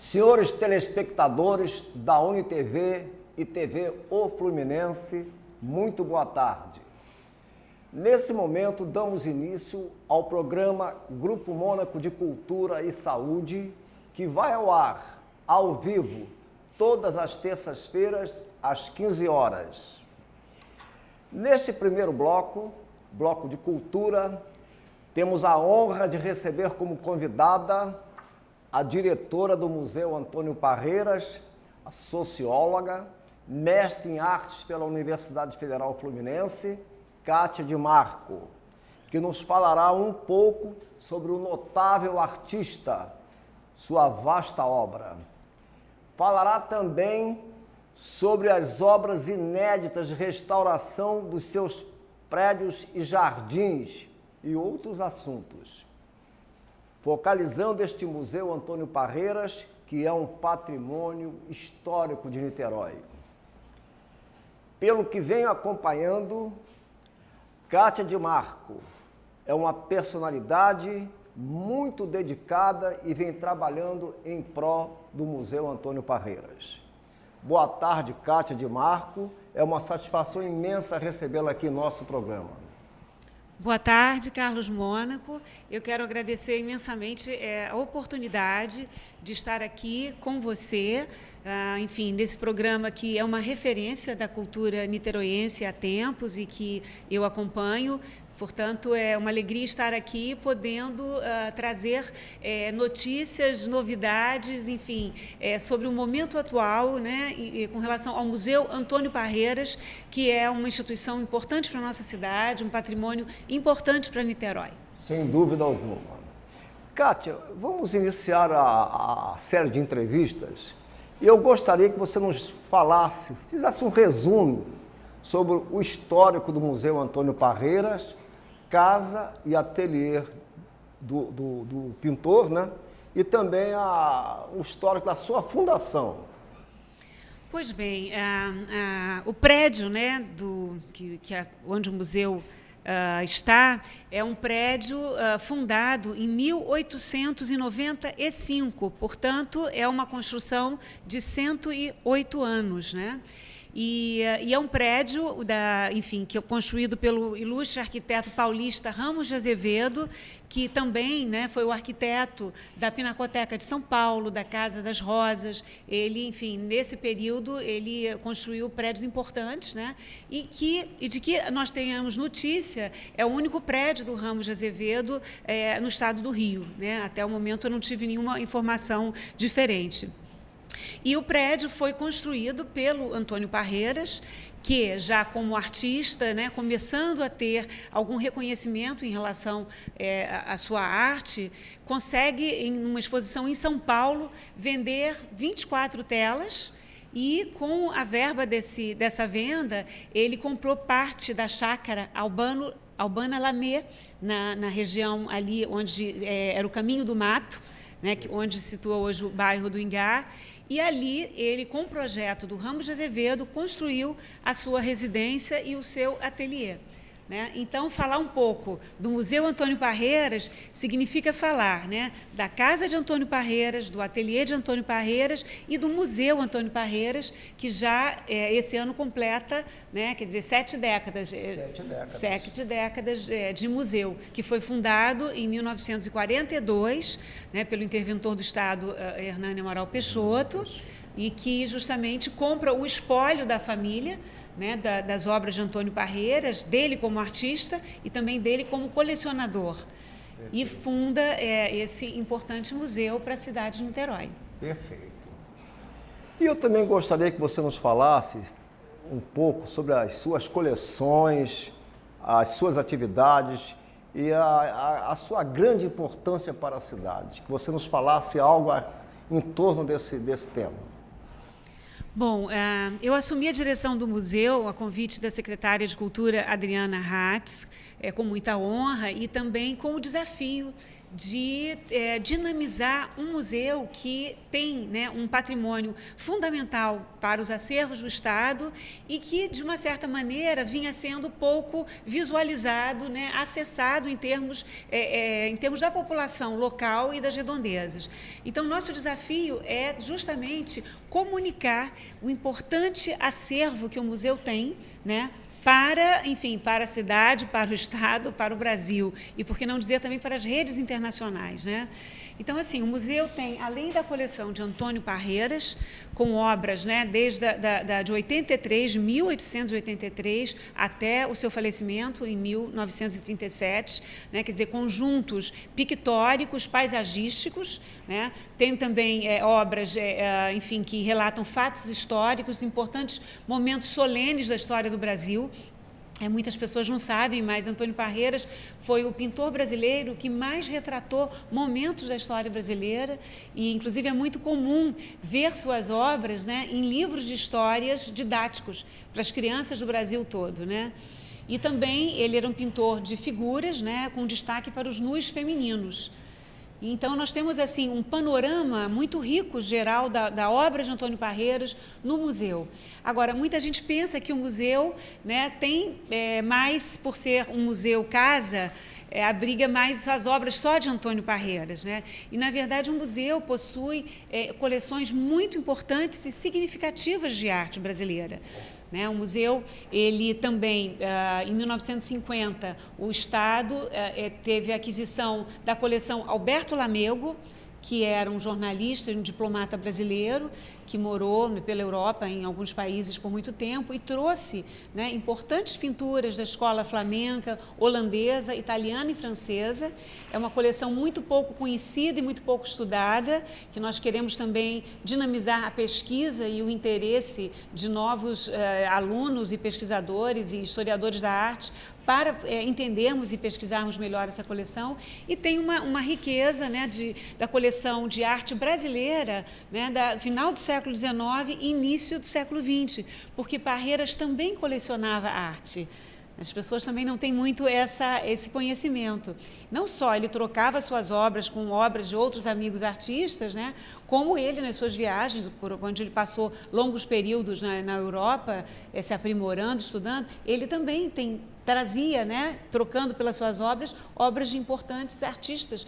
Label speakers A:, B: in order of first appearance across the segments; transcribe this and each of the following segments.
A: Senhores telespectadores da UniTV e TV O Fluminense, muito boa tarde. Nesse momento, damos início ao programa Grupo Mônaco de Cultura e Saúde, que vai ao ar, ao vivo, todas as terças-feiras, às 15 horas. Neste primeiro bloco, bloco de cultura, temos a honra de receber como convidada a diretora do Museu Antônio Parreiras, a socióloga, mestre em artes pela Universidade Federal Fluminense, Kátia de Marco, que nos falará um pouco sobre o notável artista, sua vasta obra. Falará também sobre as obras inéditas de restauração dos seus prédios e jardins e outros assuntos, focalizando este Museu Antônio Parreiras, que é um patrimônio histórico de Niterói. Pelo que venho acompanhando, Kátia de Marco é uma personalidade muito dedicada e vem trabalhando em pró do Museu Antônio Parreiras. Boa tarde, Kátia de Marco. É uma satisfação imensa recebê-la aqui no nosso programa.
B: Boa tarde, Carlos Mônaco. Eu quero agradecer imensamente a oportunidade de estar aqui com você, enfim, nesse programa que é uma referência da cultura niteroense há tempos e que eu acompanho. Portanto, é uma alegria estar aqui podendo trazer notícias, novidades, enfim, sobre o momento atual, né, e com relação ao Museu Antônio Parreiras, que é uma instituição importante para a nossa cidade, um patrimônio importante para Niterói.
A: Sem dúvida alguma. Kátia, vamos iniciar a série de entrevistas e eu gostaria que você nos falasse, fizesse um resumo sobre o histórico do Museu Antônio Parreiras, casa e ateliê do pintor, né? E também o histórico da sua fundação.
B: Pois bem, o prédio, né, onde o museu está, é um prédio fundado em 1895, portanto, é uma construção de 108 anos, né? E é um prédio, enfim, que é construído pelo ilustre arquiteto paulista Ramos de Azevedo, que também, né, foi o arquiteto da Pinacoteca de São Paulo, da Casa das Rosas. Ele, enfim, nesse período, ele construiu prédios importantes, né, e de que nós tenhamos notícia, é o único prédio do Ramos de Azevedo no estado do Rio, né? Até o momento eu não tive nenhuma informação diferente. E o prédio foi construído pelo Antônio Parreiras, que já como artista, né, começando a ter algum reconhecimento em relação à sua arte, consegue, em uma exposição em São Paulo, vender 24 telas. E, com a verba dessa venda, ele comprou parte da chácara Albana Lamé, na região ali onde era o Caminho do Mato, né, onde se situa hoje o bairro do Ingá. E ali, ele, com o projeto do Ramos de Azevedo, construiu a sua residência e o seu ateliê, né? Então, falar um pouco do Museu Antônio Parreiras significa falar, né, da Casa de Antônio Parreiras, do Ateliê de Antônio Parreiras e do Museu Antônio Parreiras, que já esse ano completa, né, quer dizer, 7 décadas. 7 décadas de museu, que foi fundado em 1942, né, pelo interventor do Estado, Hernani Amaral Peixoto, e que justamente compra o espólio da família, né, das obras de Antônio Parreiras, dele como artista e também dele como colecionador. Perfeito. E funda esse importante museu para a cidade de Niterói.
A: Perfeito. E eu também gostaria que você nos falasse um pouco sobre as suas coleções, as suas atividades e a sua grande importância para a cidade. Que você nos falasse algo em torno desse tema.
B: Bom, eu assumi a direção do museu a convite da secretária de Cultura, Adriana Hatz, com muita honra e também com o desafio de dinamizar um museu que tem, né, um patrimônio fundamental para os acervos do Estado e que, de uma certa maneira, vinha sendo pouco visualizado, né, acessado em termos da população local e das redondezas. Então, nosso desafio é justamente comunicar o importante acervo que o museu tem, né, para a cidade, para o Estado, para o Brasil e, por que não dizer, também para as redes internacionais, né? Então, assim, o museu tem, além da coleção de Antônio Parreiras, com obras, né, desde de 1883, até o seu falecimento em 1937, né, quer dizer, conjuntos pictóricos, paisagísticos, né? Tem também obras, que relatam fatos históricos, importantes momentos solenes da história do Brasil. Muitas pessoas não sabem, mas Antônio Parreiras foi o pintor brasileiro que mais retratou momentos da história brasileira e, inclusive, é muito comum ver suas obras, né, em livros de histórias didáticos para as crianças do Brasil todo, né? E também ele era um pintor de figuras, né, com destaque para os nus femininos. Então, nós temos assim um panorama muito rico, geral, da obra de Antônio Parreiras no museu. Agora, muita gente pensa que o museu, né, tem mais, por ser um museu casa, abriga mais as obras só de Antônio Parreiras, né? E, na verdade, o museu possui coleções muito importantes e significativas de arte brasileira. O museu, ele também, em 1950, o Estado teve a aquisição da coleção Alberto Lamego, que era um jornalista e um diplomata brasileiro, que morou pela Europa, em alguns países, por muito tempo, e trouxe, né, importantes pinturas da escola flamenca, holandesa, italiana e francesa. É uma coleção muito pouco conhecida e muito pouco estudada, que nós queremos também dinamizar a pesquisa e o interesse de novos alunos e pesquisadores e historiadores da arte para entendermos e pesquisarmos melhor essa coleção. E tem uma riqueza, né, da coleção de arte brasileira, né, final do século XIX e início do século XX, porque Parreiras também colecionava arte. As pessoas também não têm muito esse conhecimento. Não só ele trocava suas obras com obras de outros amigos artistas, né, como ele, nas suas viagens, por onde ele passou longos períodos na Europa, se aprimorando, estudando, ele também trazia, né, trocando pelas suas obras de importantes artistas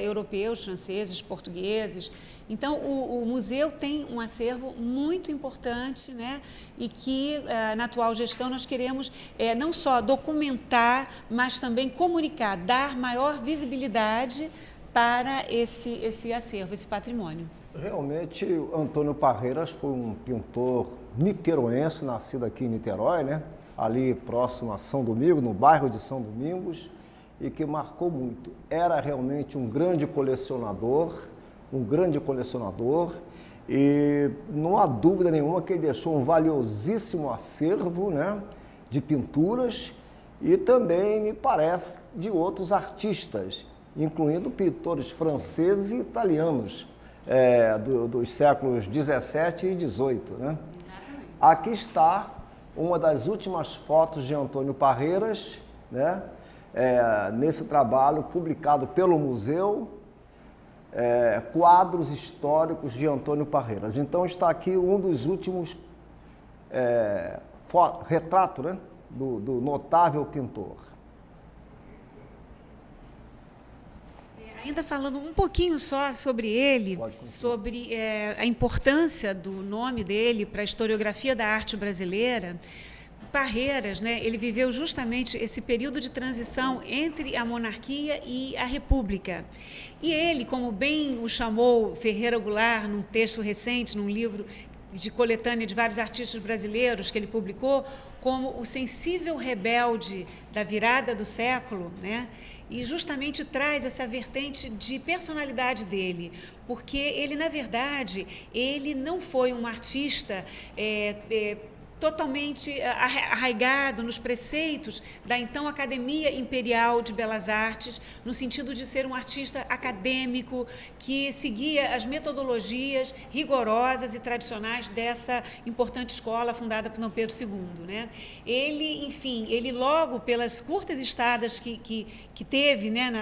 B: europeus, franceses, portugueses. Então, o museu tem um acervo muito importante, né, e que, na atual gestão, nós queremos não só documentar, mas também comunicar, dar maior visibilidade para esse acervo, esse patrimônio.
A: Realmente, Antônio Parreiras foi um pintor niteroense, nascido aqui em Niterói, né? Ali próximo a São Domingos, no bairro de São Domingos, e que marcou muito. Era realmente um grande colecionador, e não há dúvida nenhuma que ele deixou um valiosíssimo acervo, né, de pinturas e também, me parece, de outros artistas, incluindo pintores franceses e italianos dos séculos 17 e 18. Né? Aqui está uma das últimas fotos de Antônio Parreiras, né? Nesse trabalho publicado pelo museu, Quadros Históricos de Antônio Parreiras. Então está aqui um dos últimos retratos, né, do notável pintor.
B: Ainda falando um pouquinho só sobre ele, sobre a importância do nome dele para a historiografia da arte brasileira, Parreiras, né, ele viveu justamente esse período de transição entre a monarquia e a república. E ele, como bem o chamou Ferreira Goulart, num texto recente, num livro de coletânea de vários artistas brasileiros que ele publicou, como o sensível rebelde da virada do século, né? E justamente traz essa vertente de personalidade dele, porque ele, na verdade, ele não foi um artista totalmente arraigado nos preceitos da então Academia Imperial de Belas Artes, no sentido de ser um artista acadêmico que seguia as metodologias rigorosas e tradicionais dessa importante escola fundada por Dom Pedro II, né? Ele, enfim, ele logo pelas curtas estadas que teve, né,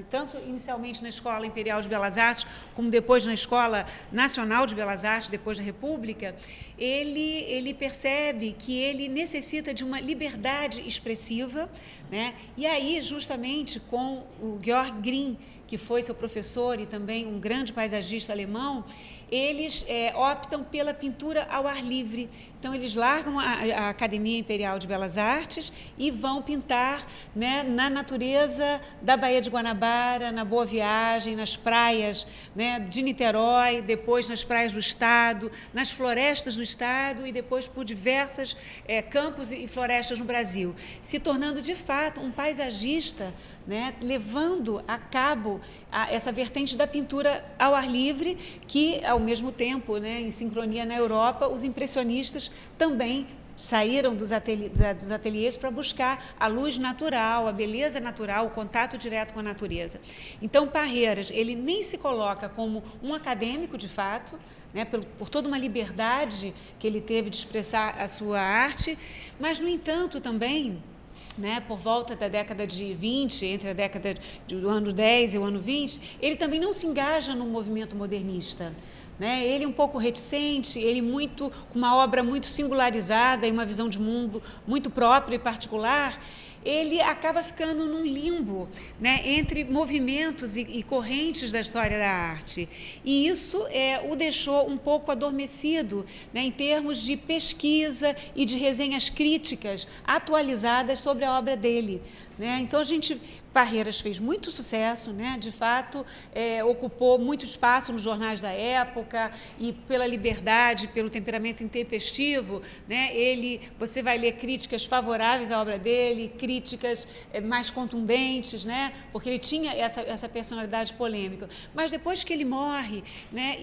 B: tanto inicialmente na Escola Imperial de Belas Artes, como depois na Escola Nacional de Belas Artes, depois da República, ele percebe que ele necessita de uma liberdade expressiva, né? E aí, justamente, com o Georg Grimm, que foi seu professor e também um grande paisagista alemão, eles optam pela pintura ao ar livre. Então, eles largam a Academia Imperial de Belas Artes e vão pintar, né, na natureza da Baía de Guanabara, na Boa Viagem, nas praias, né, de Niterói, depois nas praias do Estado, nas florestas do Estado e depois por diversos campos e florestas no Brasil, se tornando, de fato, um paisagista, né, levando a cabo essa vertente da pintura ao ar livre, que, ao mesmo tempo, né, em sincronia na Europa, os impressionistas também saíram dos ateliês para buscar a luz natural, a beleza natural, o contato direto com a natureza. Então, Parreiras, ele nem se coloca como um acadêmico, de fato, né, por toda uma liberdade que ele teve de expressar a sua arte, mas, no entanto, também, né, por volta da década de 20, entre a década do ano 10 e o ano 20, ele também não se engaja no movimento modernista, né? Ele um pouco reticente, ele com uma obra muito singularizada e uma visão de mundo muito própria e particular, ele acaba ficando num limbo, né, entre movimentos e correntes da história da arte. E isso o deixou um pouco adormecido, né, em termos de pesquisa e de resenhas críticas atualizadas sobre a obra dele, né? Então, Parreiras fez muito sucesso, né? De fato, ocupou muito espaço nos jornais da época e pela liberdade, pelo temperamento intempestivo, né? Você vai ler críticas favoráveis à obra dele, críticas mais contundentes, né? Porque ele tinha essa personalidade polêmica. Mas depois que ele morre, né,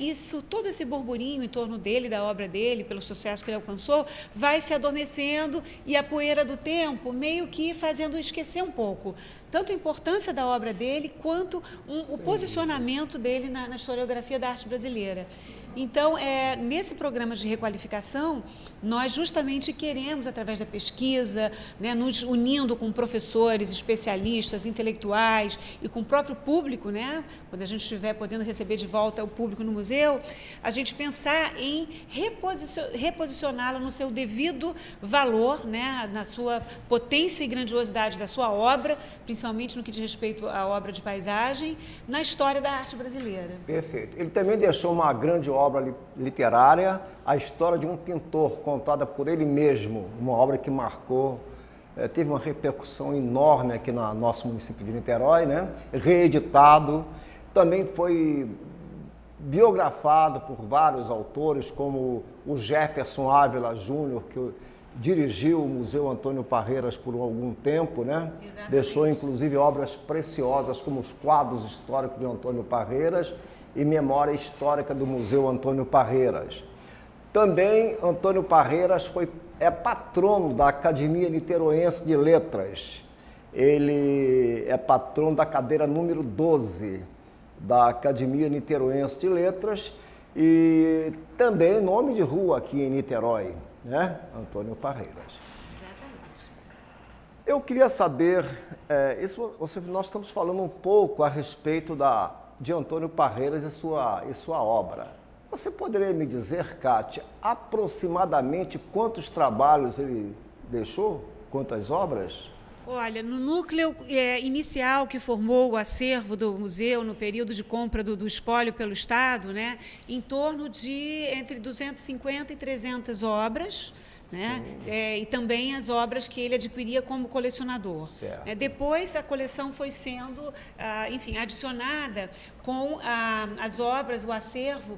B: todo esse burburinho em torno dele, da obra dele, pelo sucesso que ele alcançou, vai se adormecendo e a poeira do tempo meio que fazendo esquecer um pouco tanto a importância da obra dele, quanto o posicionamento dele na historiografia da arte brasileira. Então, nesse programa de requalificação, nós justamente queremos, através da pesquisa, né, nos unindo com professores, especialistas, intelectuais e com o próprio público, né, quando a gente estiver podendo receber de volta o público no museu, a gente pensar em reposicioná-la no seu devido valor, né, na sua potência e grandiosidade da sua obra, principalmente no que diz respeito à obra de paisagem, na história da arte brasileira.
A: Perfeito. Ele também deixou uma grande obra literária, a história de um pintor, contada por ele mesmo, uma obra que marcou, teve uma repercussão enorme aqui no nosso município de Niterói, né? Reeditado, também foi biografado por vários autores, como o Jefferson Ávila Júnior, que dirigiu o Museu Antônio Parreiras por algum tempo, né? Exatamente. Deixou, inclusive, obras preciosas, como os quadros históricos de Antônio Parreiras e Memória Histórica do Museu Antônio Parreiras. Também, Antônio Parreiras é patrono da Academia Niteroense de Letras. Ele é patrono da cadeira número 12 da Academia Niteroense de Letras e também nome de rua aqui em Niterói, né? Antônio Parreiras.
B: Exatamente.
A: Eu queria saber, nós estamos falando um pouco a respeito de Antônio Parreiras e sua obra. Você poderia me dizer, Kátia, aproximadamente quantos trabalhos ele deixou? Quantas obras?
B: Olha, no núcleo inicial que formou o acervo do museu no período de compra do espólio pelo Estado, né, em torno de entre 250 e 300 obras, né? E também as obras que ele adquiria como colecionador. Depois a coleção foi sendo, adicionada com as obras, o acervo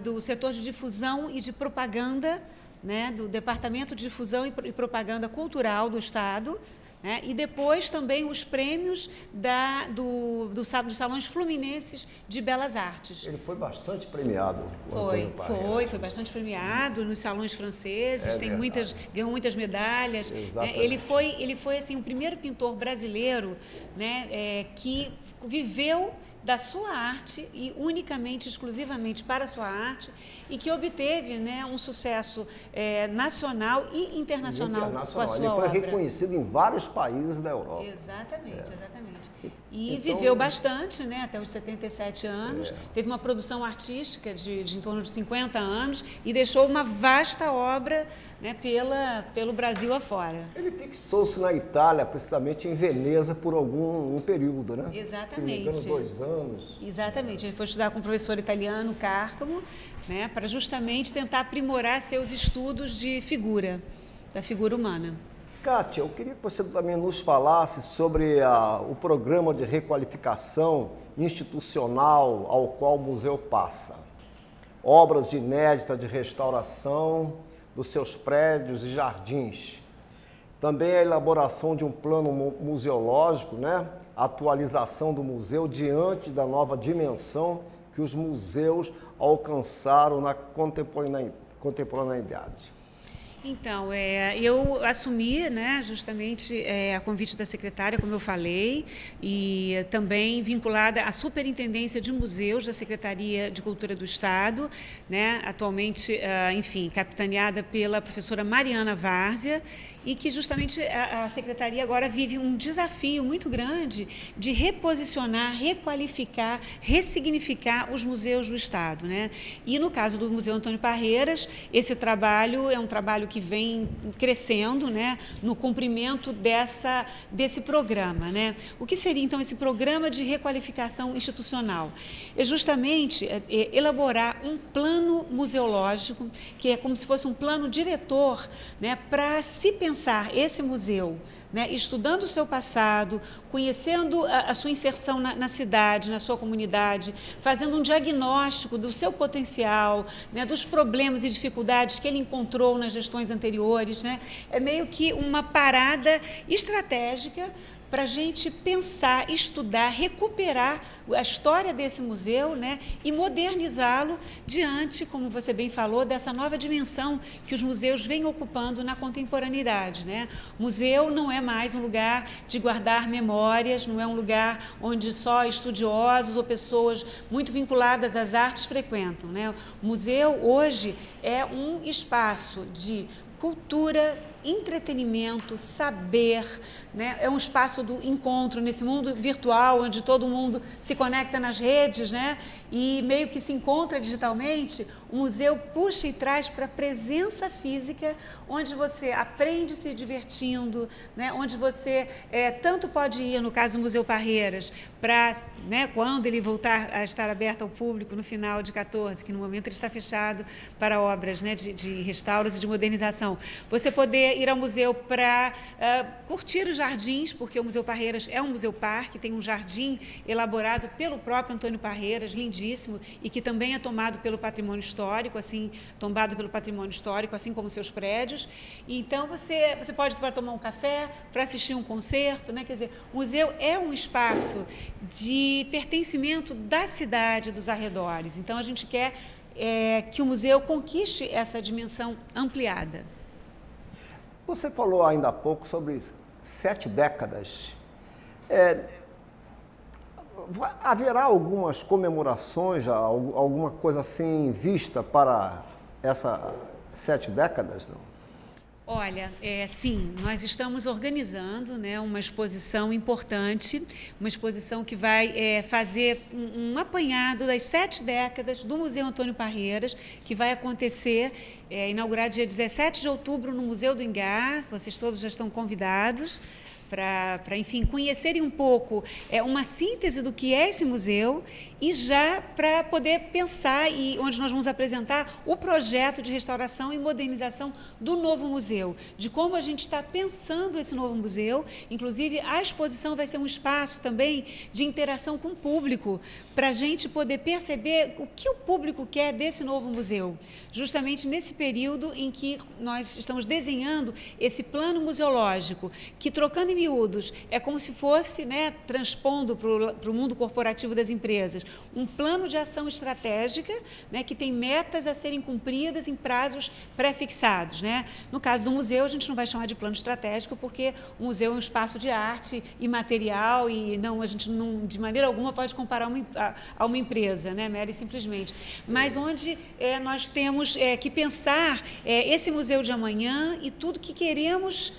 B: do setor de difusão e de propaganda, né, do Departamento de Difusão e Propaganda Cultural do Estado, né? E depois também os prêmios dos Salões Fluminenses de Belas Artes.
A: Ele foi bastante premiado.
B: Foi bastante premiado nos salões franceses, ganhou muitas medalhas. Né? Ele foi assim, o primeiro pintor brasileiro, né, que viveu da sua arte e unicamente, exclusivamente para a sua arte, e que obteve, né, um sucesso nacional e internacional com a sua obra.
A: Ele foi reconhecido em vários países da Europa.
B: Exatamente. E então, viveu bastante, né, até os 77 anos, teve uma produção artística de em torno de 50 anos e deixou uma vasta obra, né, pelo Brasil afora.
A: Ele fixou-se na Itália, precisamente em Veneza, por um período, né?
B: Exatamente.
A: Se não me engano, 2 anos.
B: Exatamente. Ele foi estudar com o professor italiano Cárcamo, né, para justamente tentar aprimorar seus estudos de figura, da figura humana.
A: Kátia, eu queria que você também nos falasse sobre o programa de requalificação institucional ao qual o museu passa. Obras de inédita de restauração dos seus prédios e jardins. Também a elaboração de um plano museológico, né? A atualização do museu diante da nova dimensão que os museus alcançaram na contemporaneidade.
B: Então, eu assumi, né, justamente a convite da secretária, como eu falei, e também vinculada à Superintendência de Museus da Secretaria de Cultura do Estado, né, atualmente, enfim, capitaneada pela professora Mariana Várzea, e que justamente a Secretaria agora vive um desafio muito grande de reposicionar, requalificar, ressignificar os museus do Estado, né? E no caso do Museu Antônio Parreiras, esse trabalho é um trabalho que vem crescendo, né, no cumprimento desse programa, né? O que seria, então, esse programa de requalificação institucional? É justamente elaborar um plano museológico, que é como se fosse um plano diretor, né, para se pensar esse museu, né, estudando o seu passado, conhecendo a sua inserção na cidade, na sua comunidade, fazendo um diagnóstico do seu potencial, né, dos problemas e dificuldades que ele encontrou nas gestões anteriores, né? É meio que uma parada estratégica para a gente pensar, estudar, recuperar a história desse museu, né, e modernizá-lo diante, como você bem falou, dessa nova dimensão que os museus vêm ocupando na contemporaneidade, né? Museu não é mais um lugar de guardar memórias, não é um lugar onde só estudiosos ou pessoas muito vinculadas às artes frequentam, né? O museu hoje é um espaço de cultura, entretenimento, saber, né? É um espaço do encontro nesse mundo virtual, onde todo mundo se conecta nas redes, né? E meio que se encontra digitalmente. O museu puxa e traz para a presença física, onde você aprende se divertindo, né? Onde você tanto pode ir, no caso do Museu Parreiras, para, né, quando ele voltar a estar aberto ao público no final de 14, que no momento ele está fechado para obras, né, de restauros e de modernização, você poder ir ao museu para curtir os jardins, porque o Museu Parreiras é um museu-parque, tem um jardim elaborado pelo próprio Antônio Parreiras, lindíssimo, e que também é tomado pelo patrimônio histórico, tombado pelo patrimônio histórico, assim como seus prédios. E então você pode ir para tomar um café, para assistir um concerto, né? Quer dizer, o museu é um espaço de pertencimento da cidade, dos arredores. Então a gente quer que o museu conquiste essa dimensão ampliada.
A: Você falou ainda há pouco sobre 7 décadas. Haverá algumas comemorações, alguma coisa assim vista para essas 7 décadas? Não?
B: Olha, sim, nós estamos organizando, né, uma exposição importante, uma exposição que vai fazer um apanhado das 7 décadas do Museu Antônio Parreiras, que vai acontecer, inaugurar dia 17 de outubro no Museu do Ingá. Vocês todos já estão convidados para, enfim, conhecerem um pouco uma síntese do que é esse museu e já para poder pensar e onde nós vamos apresentar o projeto de restauração e modernização do novo museu, de como a gente está pensando esse novo museu. Inclusive, a exposição vai ser um espaço também de interação com o público, para a gente poder perceber o que o público quer desse novo museu, justamente nesse período em que nós estamos desenhando esse plano museológico, que, trocando miúdos, é como se fosse, né, transpondo para o mundo corporativo das empresas, um plano de ação estratégica, né, que tem metas a serem cumpridas em prazos pré-fixados, né? No caso do museu, a gente não vai chamar de plano estratégico, porque o museu é um espaço de arte imaterial e a gente não, de maneira alguma, pode comparar a uma empresa, né, mera e simplesmente. Mas onde nós temos que pensar esse museu de amanhã e tudo que queremos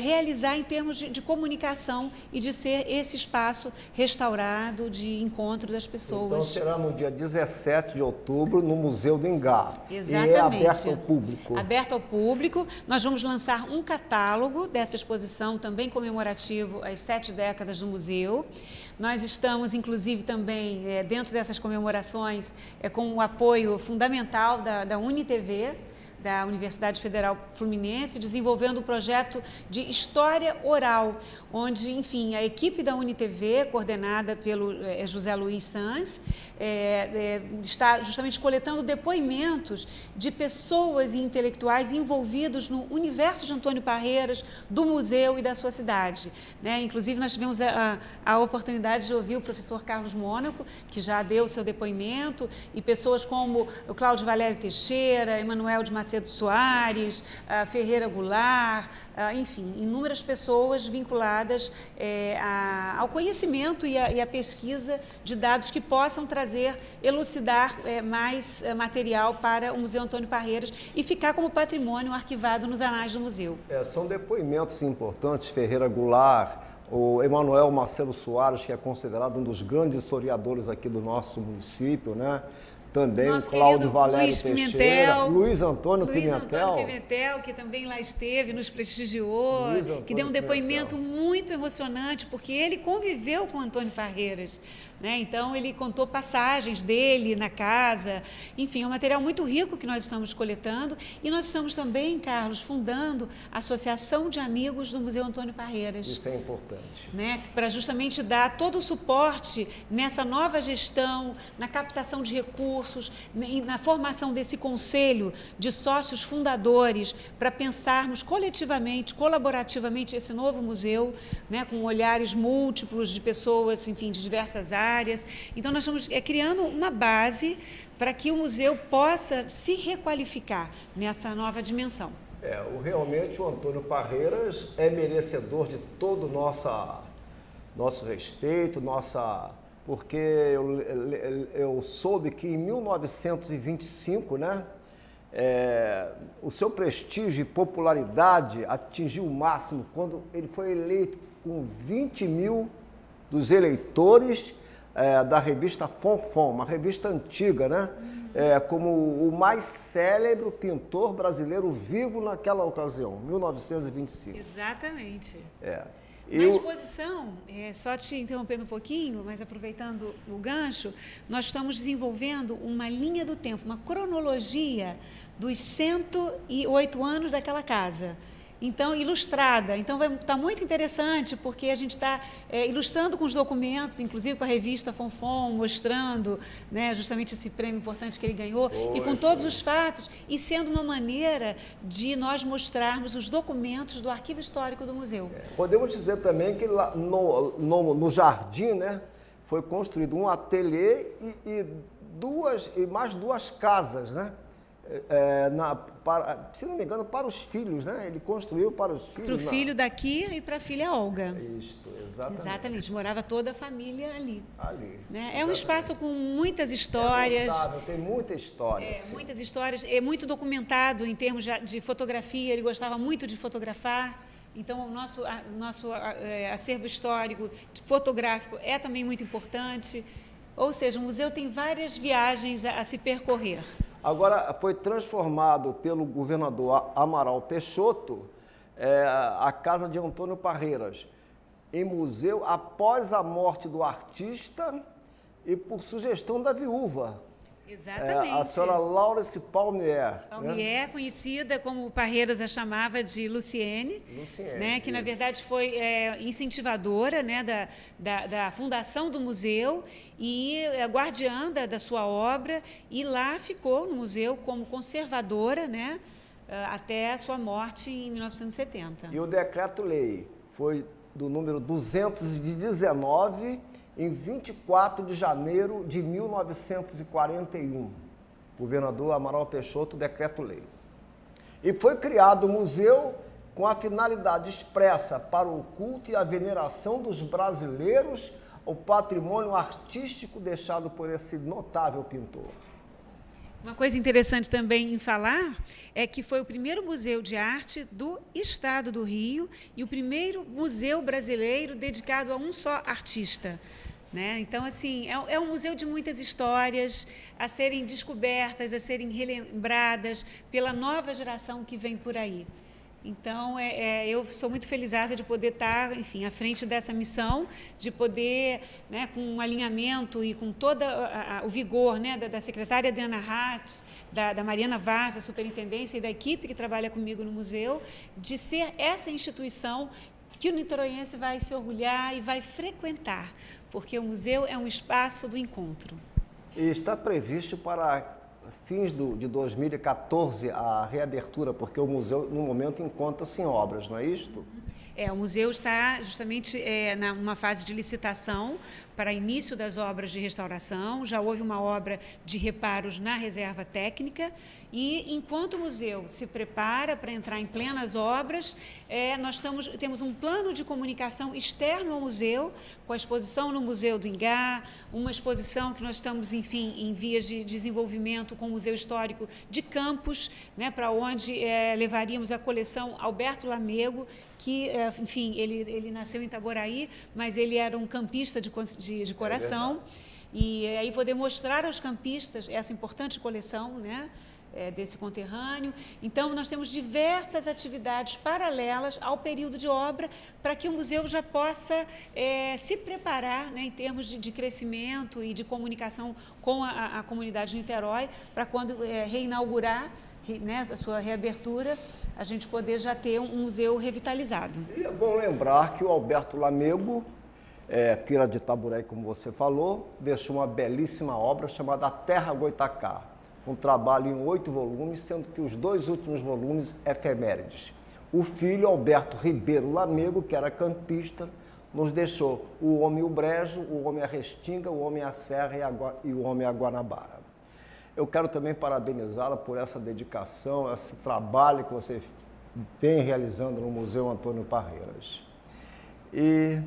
B: realizar em termos de comunicação e de ser esse espaço restaurado de encontro das pessoas.
A: Então será no dia 17 de outubro no Museu do Ingá.
B: Exatamente.
A: E é aberto ao público.
B: Aberto ao público. Nós vamos lançar um catálogo dessa exposição, também comemorativo às 7 décadas do museu. Nós estamos, inclusive, também dentro dessas comemorações com o apoio fundamental da UniTV, da Universidade Federal Fluminense, desenvolvendo um projeto de história oral, onde, enfim, a equipe da UniTV, coordenada pelo José Luiz Sanz, está justamente coletando depoimentos de pessoas e intelectuais envolvidos no universo de Antônio Parreiras, do museu e da sua cidade, né? Inclusive, nós tivemos a oportunidade de ouvir o professor Carlos Mônaco, que já deu o seu depoimento, e pessoas como o Cláudio Valério Teixeira, Emanuel de Macedo Soares, Ferreira Goulart, enfim, inúmeras pessoas vinculadas ao conhecimento e à pesquisa de dados que possam elucidar mais material para o Museu Antônio Parreiras e ficar como patrimônio arquivado nos anais do museu.
A: São depoimentos importantes. Ferreira Goulart, o Emanuel Marcelo Soares, que é considerado um dos grandes historiadores aqui do nosso município, né? Também o Cláudio Valério Teixeira, Luiz Antônio Pimentel,
B: que também lá esteve, nos prestigiou, que deu um depoimento muito emocionante, porque ele conviveu com Antônio Parreiras, né? Então, ele contou passagens dele na casa, enfim, é um material muito rico que nós estamos coletando, e nós estamos também, Carlos, fundando a Associação de Amigos do Museu Antônio Parreiras.
A: Isso é importante.
B: Né? Para justamente dar todo o suporte nessa nova gestão, na captação de recursos, na formação desse conselho de sócios fundadores, para pensarmos coletivamente, colaborativamente esse novo museu, né, com olhares múltiplos de pessoas, enfim, de diversas áreas. Então, nós estamos criando uma base para que o museu possa se requalificar nessa nova dimensão.
A: Realmente o Antônio Parreiras é merecedor de todo o nosso respeito, porque eu soube que em 1925, né, o seu prestígio e popularidade atingiu o máximo quando ele foi eleito com 20 mil dos eleitores da revista Fonfon, uma revista antiga, né? Como o mais célebre pintor brasileiro vivo naquela ocasião, 1925.
B: Exatamente.
A: Na
B: exposição, só te interrompendo um pouquinho, mas aproveitando o gancho, nós estamos desenvolvendo uma linha do tempo, uma cronologia dos 108 anos daquela casa. Então, ilustrada. Então, vai estar muito interessante, porque a gente está ilustrando com os documentos, inclusive com a revista Fonfon, mostrando, né, justamente esse prêmio importante que ele ganhou, e com todos os fatos, e sendo uma maneira de nós mostrarmos os documentos do arquivo histórico do museu.
A: Podemos dizer também que lá no jardim, né, foi construído um ateliê e mais duas casas, né? Se não me engano, para os filhos, né? Ele construiu para os filhos.
B: Para o filho daqui e para a filha Olga.
A: Isso, exatamente.
B: Exatamente, morava toda a família ali. Né?
A: É
B: um espaço com muitas histórias.
A: Tem muita história.
B: Muitas histórias, muito documentado em termos de fotografia, ele gostava muito de fotografar. Então, o nosso acervo histórico, fotográfico, é também muito importante. Ou seja, o museu tem várias viagens a se percorrer.
A: Agora, foi transformado pelo governador Amaral Peixoto a casa de Antônio Parreiras em museu após a morte do artista e por sugestão da viúva.
B: Exatamente.
A: A senhora Laurence Palmier.
B: Palmier, né? Conhecida como Parreiras a chamava de Luciene, né? Que na verdade foi incentivadora, né, da fundação do museu e guardiã da sua obra, e lá ficou no museu como conservadora, né, até a sua morte em 1970.
A: E o decreto-lei foi do número 219, em 24 de janeiro de 1941. Governador Amaral Peixoto, decreto-lei. E foi criado o museu com a finalidade expressa para o culto e a veneração dos brasileiros ao patrimônio artístico deixado por esse notável pintor.
B: Uma coisa interessante também em falar é que foi o primeiro museu de arte do estado do Rio e o primeiro museu brasileiro dedicado a um só artista. Né? Então, assim, é um museu de muitas histórias a serem descobertas, a serem relembradas pela nova geração que vem por aí. Então, eu sou muito felizarda de poder estar, enfim, à frente dessa missão, de poder, né, com um alinhamento e com todo o vigor, né, da secretária Adriana Hatz, da Mariana Vaz, a superintendência e da equipe que trabalha comigo no museu, de ser essa instituição que o niteroiense vai se orgulhar e vai frequentar, porque o museu é um espaço do encontro.
A: E está previsto para fins de 2014 a reabertura, porque o museu, no momento, encontra-se em obras, não é isto?
B: O museu está justamente numa fase de licitação para início das obras de restauração. Já houve uma obra de reparos na reserva técnica e, enquanto o museu se prepara para entrar em plenas obras, nós temos um plano de comunicação externo ao museu, com a exposição no Museu do Ingá, uma exposição que nós estamos, enfim, em vias de desenvolvimento com o Museu Histórico de Campos, né, para onde levaríamos a coleção Alberto Lamego, que, enfim, ele nasceu em Itaboraí, mas ele era um campista de coração, e aí poder mostrar aos campistas essa importante coleção, né, desse conterrâneo. Então, nós temos diversas atividades paralelas ao período de obra para que o museu já possa se preparar, né, em termos de crescimento e de comunicação com a comunidade de Niterói, para quando reinaugurar, né, a sua reabertura, a gente poder já ter um museu revitalizado.
A: E é bom lembrar que o Alberto Lamego, que era de Itaboraí, como você falou, deixou uma belíssima obra chamada A Terra Goitacá, um trabalho em 8 volumes, sendo que os 2 últimos volumes efemérides. O filho, Alberto Ribeiro Lamego, que era campista, nos deixou O Homem e o Brejo, O Homem a Restinga, O Homem a Serra e O Homem a Guanabara. Eu quero também parabenizá-la por essa dedicação, esse trabalho que você vem realizando no Museu Antônio Parreiras. E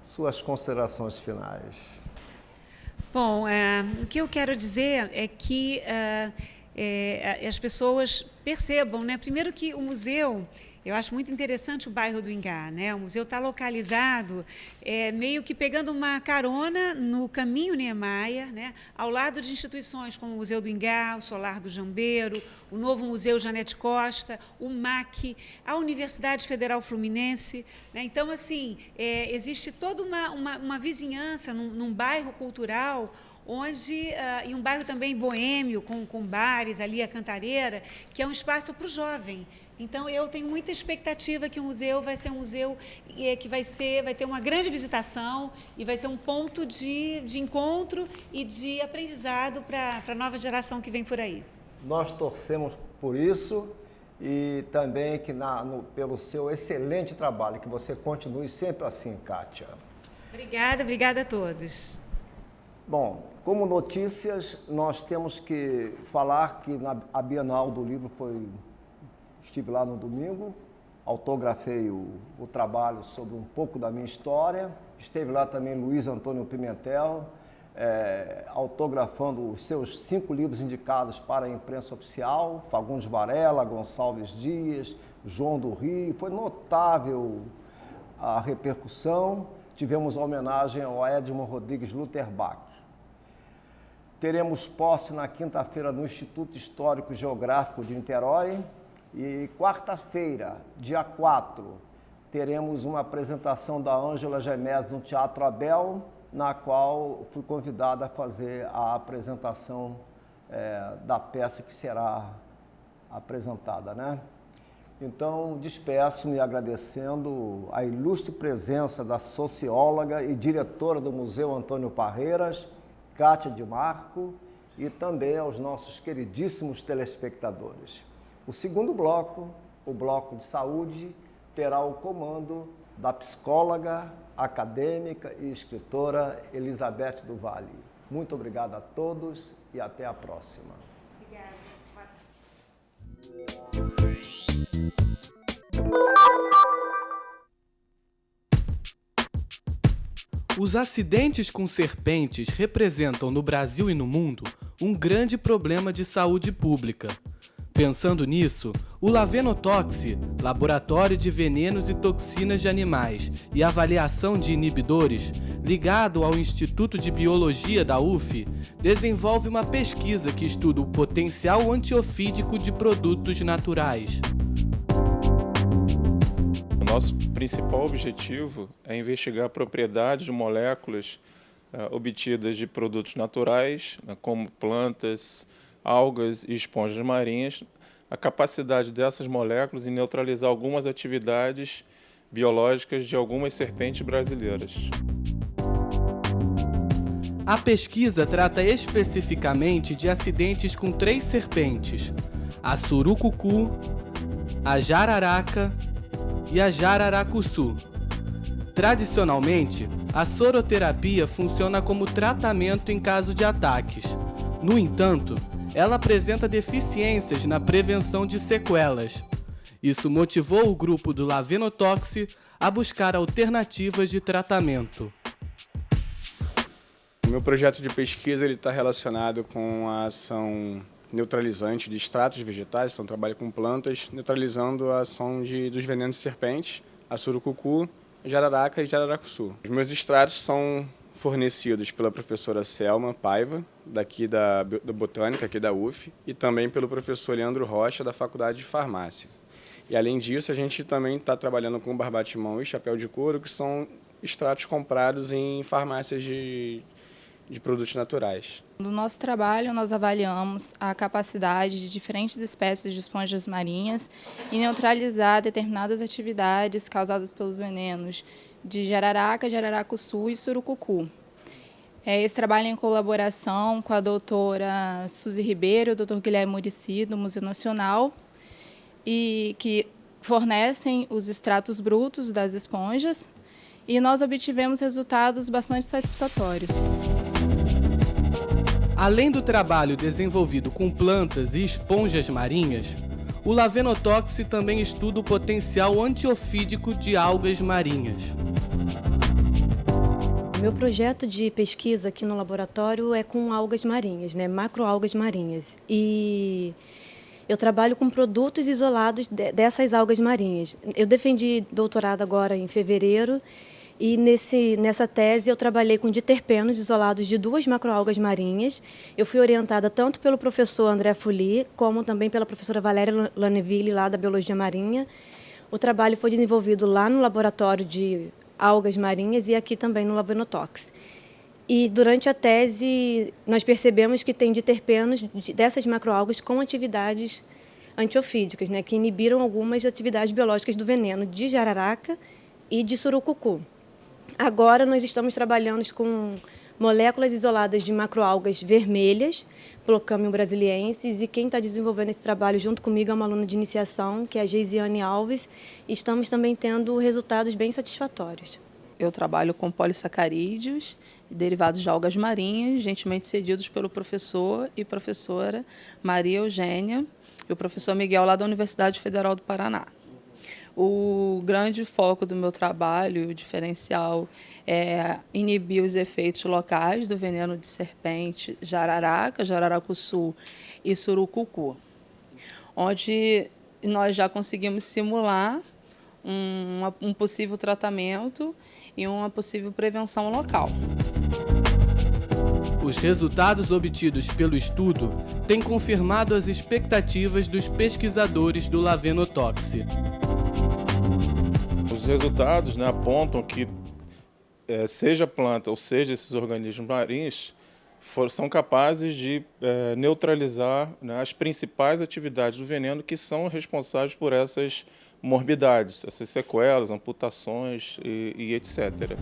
A: suas considerações finais.
B: Bom, o que eu quero dizer é que as pessoas percebam, né? Primeiro que o museu, eu acho muito interessante o bairro do Ingá, né? O museu está localizado meio que pegando uma carona no caminho Niemeyer, né? Ao lado de instituições como o Museu do Ingá, o Solar do Jambeiro, o novo Museu Janete Costa, o MAC, a Universidade Federal Fluminense, né? Então, assim, existe toda uma vizinhança num bairro cultural, onde, e um bairro também boêmio, com bares, ali a Cantareira, que é um espaço para o jovem. Então, eu tenho muita expectativa que o museu vai ser um museu que vai ter uma grande visitação e vai ser um ponto de encontro e de aprendizado para a nova geração que vem por aí.
A: Nós torcemos por isso e também que pelo seu excelente trabalho, que você continue sempre assim, Kátia.
B: Obrigada a todos.
A: Bom, como notícias, nós temos que falar que a Bienal do Livro estive lá no domingo, autografei o trabalho sobre um pouco da minha história. Esteve lá também Luiz Antônio Pimentel, autografando os seus 5 livros indicados para a imprensa oficial, Fagundes Varela, Gonçalves Dias, João do Rio. Foi notável a repercussão. Tivemos a homenagem ao Edmond Rodrigues Lutherbach. Teremos posse na quinta-feira no Instituto Histórico e Geográfico de Niterói. E quarta-feira, dia 4, teremos uma apresentação da Ângela Gemés no Teatro Abel, na qual fui convidada a fazer a apresentação da peça que será apresentada, né? Então, despeço-me agradecendo a ilustre presença da socióloga e diretora do Museu Antônio Parreiras, Kátia de Marco, e também aos nossos queridíssimos telespectadores. O segundo bloco, o bloco de saúde, terá o comando da psicóloga, acadêmica e escritora Elizabeth do Vale. Muito obrigado a todos e até a próxima.
C: Os acidentes com serpentes representam no Brasil e no mundo um grande problema de saúde pública. Pensando nisso, o Lavenotox, Laboratório de Venenos e Toxinas de Animais e Avaliação de Inibidores, ligado ao Instituto de Biologia da UF, desenvolve uma pesquisa que estuda o potencial antiofídico de produtos naturais.
D: O nosso principal objetivo é investigar a propriedade de moléculas obtidas de produtos naturais, como plantas, algas e esponjas marinhas, a capacidade dessas moléculas em neutralizar algumas atividades biológicas de algumas serpentes brasileiras.
C: A pesquisa trata especificamente de acidentes com 3 serpentes: a surucucu, a jararaca e a jararacuçu. Tradicionalmente, a soroterapia funciona como tratamento em caso de ataques. No entanto, ela apresenta deficiências na prevenção de sequelas. Isso motivou o grupo do Lavenotox a buscar alternativas de tratamento.
E: O meu projeto de pesquisa está relacionado com a ação neutralizante de extratos vegetais, então trabalho com plantas, neutralizando a ação dos venenos de serpente, a surucucu, a jararaca e jararacuçu. Os meus extratos são fornecidos pela professora Selma Paiva, daqui da Botânica, aqui da UF, e também pelo professor Leandro Rocha, da Faculdade de Farmácia. E, além disso, a gente também está trabalhando com barbate-mão e chapéu de couro, que são extratos comprados em farmácias de produtos naturais.
F: No nosso trabalho, nós avaliamos a capacidade de diferentes espécies de esponjas marinhas em neutralizar determinadas atividades causadas pelos venenos de jararaca, jararacuçu e surucucu. Esse trabalho é em colaboração com a doutora Suzy Ribeiro e o doutor Guilherme Muricy, do Museu Nacional, e que fornecem os extratos brutos das esponjas, e nós obtivemos resultados bastante satisfatórios.
C: Além do trabalho desenvolvido com plantas e esponjas marinhas, o Lavenotox também estuda o potencial antiofídico de algas marinhas.
G: Meu projeto de pesquisa aqui no laboratório é com algas marinhas, macroalgas marinhas. E eu trabalho com produtos isolados dessas algas marinhas. Eu defendi doutorado agora em fevereiro e nessa tese eu trabalhei com diterpenos isolados de 2 macroalgas marinhas. Eu fui orientada tanto pelo professor André Fuli, como também pela professora Valéria Laneville, lá da Biologia Marinha. O trabalho foi desenvolvido lá no laboratório de algas marinhas e aqui também no Lavenotox. E durante a tese nós percebemos que tem diterpenos dessas macroalgas com atividades antiofídicas, que inibiram algumas atividades biológicas do veneno de jararaca e de surucucu. Agora nós estamos trabalhando com moléculas isoladas de macroalgas vermelhas, Plocamium brasiliensis, e quem está desenvolvendo esse trabalho junto comigo é uma aluna de iniciação, que é a Geisiane Alves, e estamos também tendo resultados bem satisfatórios.
H: Eu trabalho com polissacarídeos e derivados de algas marinhas, gentilmente cedidos pelo professor e professora Maria Eugênia e o professor Miguel, lá da Universidade Federal do Paraná. O grande foco do meu trabalho, o diferencial, é inibir os efeitos locais do veneno de serpente jararaca, jararacuçu e surucucu, onde nós já conseguimos simular um possível tratamento e uma possível prevenção local.
C: Os resultados obtidos pelo estudo têm confirmado as expectativas dos pesquisadores do Lavenotox.
D: Os resultados apontam que, seja a planta ou seja esses organismos marinhos, são capazes de neutralizar as principais atividades do veneno que são responsáveis por essas morbidades, essas sequelas, amputações e etc.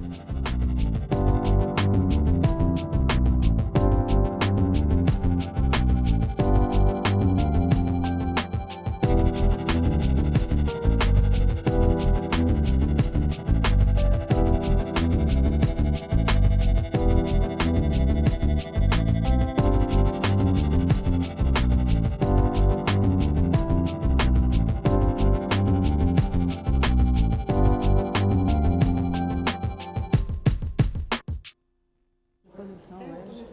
I: posição hoje.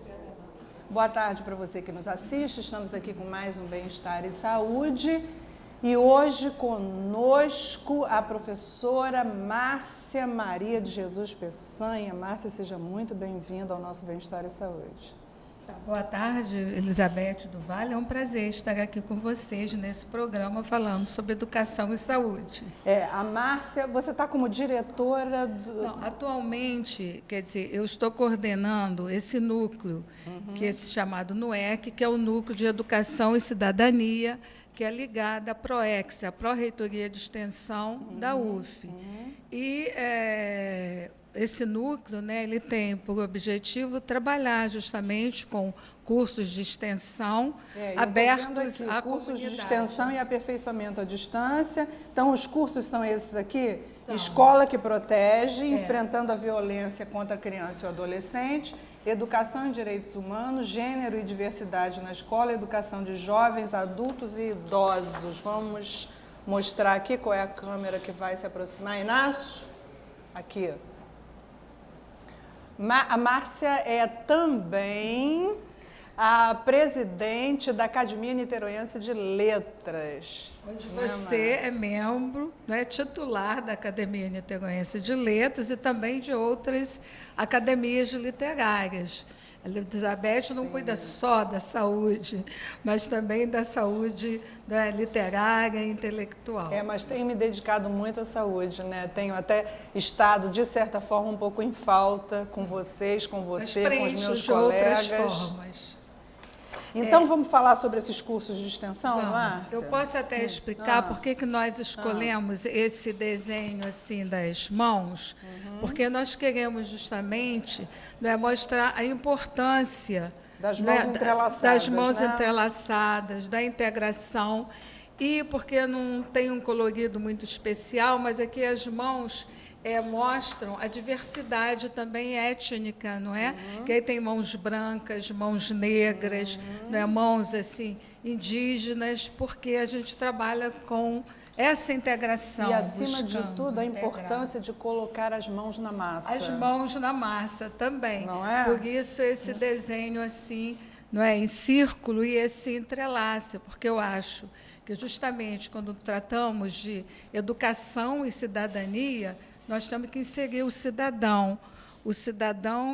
I: Boa tarde para você que nos assiste. Estamos aqui com mais um Bem-Estar e Saúde. E hoje conosco a professora Márcia Maria de Jesus Peçanha. Márcia, seja muito bem-vinda ao nosso Bem-Estar e Saúde.
J: Boa tarde, Elizabeth do Vale. É um prazer estar aqui com vocês nesse programa falando sobre educação e saúde.
I: A Márcia, você está como diretora do...
J: Não, atualmente, quer dizer, eu estou coordenando esse núcleo, que é chamado NUEC, que é o Núcleo de Educação e Cidadania, que é ligada à PROEX, a Pró-Reitoria de Extensão da UF. E esse núcleo, né, ele tem por objetivo trabalhar justamente com cursos de extensão abertos à
I: cursos
J: comunidade.
I: De extensão e aperfeiçoamento à distância. Então, os cursos são esses aqui? Escola que Protege, Enfrentando a Violência contra a Criança e o Adolescente, Educação em Direitos Humanos, Gênero e Diversidade na Escola, Educação de Jovens, Adultos e Idosos. Vamos mostrar aqui qual é a câmera que vai se aproximar. Inácio? Aqui. A Márcia é também a presidente da Academia Niteroense de Letras.
J: Onde você é membro, titular da Academia Niteroense de Letras e também de outras academias literárias. A Elizabeth não cuida só da saúde, mas também da saúde literária e intelectual.
I: Mas tenho me dedicado muito à saúde, né? Tenho até estado, de certa forma, um pouco em falta com vocês, com você, com os meus
J: de
I: colegas.
J: Outras formas.
I: Então, vamos falar sobre esses cursos de extensão, Márcia?
J: Eu posso até explicar por que nós escolhemos esse desenho assim das mãos, porque nós queremos justamente mostrar a importância
I: das mãos entrelaçadas,
J: das mãos entrelaçadas, da integração, e porque não tem um colorido muito especial, mas aqui as mãos mostram a diversidade também étnica, não é? Que aí tem mãos brancas, mãos negras, mãos assim indígenas, porque a gente trabalha com essa integração.
I: E, acima de tudo, a importância de colocar as mãos na massa.
J: As mãos na massa também.
I: Não é?
J: Por isso esse desenho assim, em círculo e esse entrelace, porque eu acho que justamente quando tratamos de educação e cidadania, nós temos que inserir o cidadão